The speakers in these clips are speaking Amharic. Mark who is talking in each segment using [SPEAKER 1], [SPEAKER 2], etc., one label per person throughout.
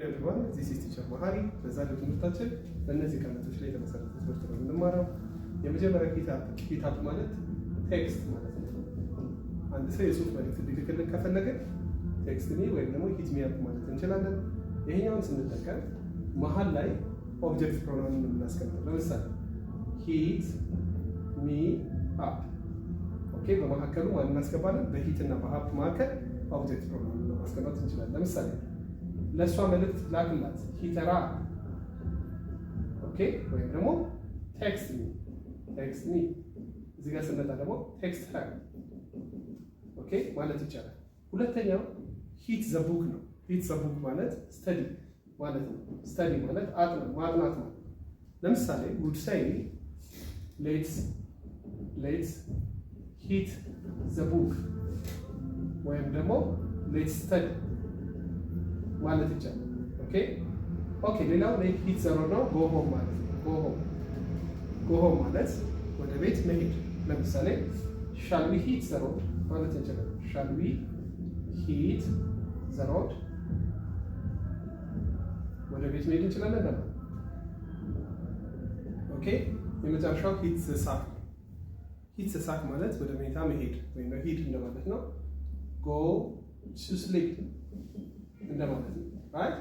[SPEAKER 1] everyone, this is teacher መሀሪ። በዛሬው ትምህርታችን በእነዚህ ቃላቶች ላይ የተመሰረተ ትምህርት ነው የምንማረው። የመጀመሪያ ኪታብ ማለት ቴክስት ማለት ነው። አንድ ሰው የጽሁፍ መልእክት እንዲልክልን ከፈለገ ቴክስት ሚ ወይም ደግሞ ሂት ሚ አፕ ማለት እንችላለን። ይሄኛውን ስንጠቀም መሀል ላይ ኦብጀክት ፕሮናውን የምናስቀምጠው ለምሳሌ ሂት ሚ አፕ። ኦኬ፣ በመካከሉ ማን እናስገባለን? በሂት እና በአፕ መካከል ኦብጀክት ፕሮናውን ማስቀመጥ እንችላለን። ለምሳሌ ለእሷ መልእክት ላክላት ሂተራ። ኦኬ፣ ወይም ደግሞ ቴክስት ሚ። እዚህ ጋር ስንመጣ ደግሞ ቴክስት ሀር ኦኬ ማለት ይቻላል። ሁለተኛው ሂት ዘ ቡክ ነው። ሂት ዘ ቡክ ማለት ስተዲ ማለት ነው። ስተዲ ማለት ማጥናት ነው። ለምሳሌ ውድ ሳይ ሌትስ ሂት ዘ ቡክ ወይም ደግሞ ሌትስ ስተዲ ማለት ይቻላል። ኦኬ ሌላው ላይ ሂት ዘ ሮድ ነው። ጎ ሆም ማለት ነው። ጎ ሆም ማለት ወደ ቤት መሄድ። ለምሳሌ ሻል ዊ ሂት ዘ ሮድ ማለት እንችላለን። ሻል ዊ ሂት ዘ ሮድ ወደ ቤት መሄድ እንችላለን ማለት ነው። ኦኬ የመጨረሻው ሂት ዘ ሳክ። ሂት ዘ ሳክ ማለት ወደ መኝታ መሄድ ወይም ሂድ እንደማለት ነው። ጎ ቱ ስሊፕ እንደማለት ነው። ራይት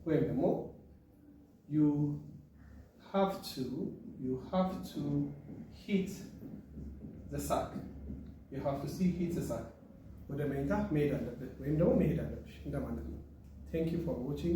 [SPEAKER 1] ወይም ደግሞ you have to hit the sack. You have to hit the sack. ወደ መኝታ መሄድ አለብህ ወይም ደግሞ መሄድ አለብሽ እንደማለት ነው። Thank you for watching.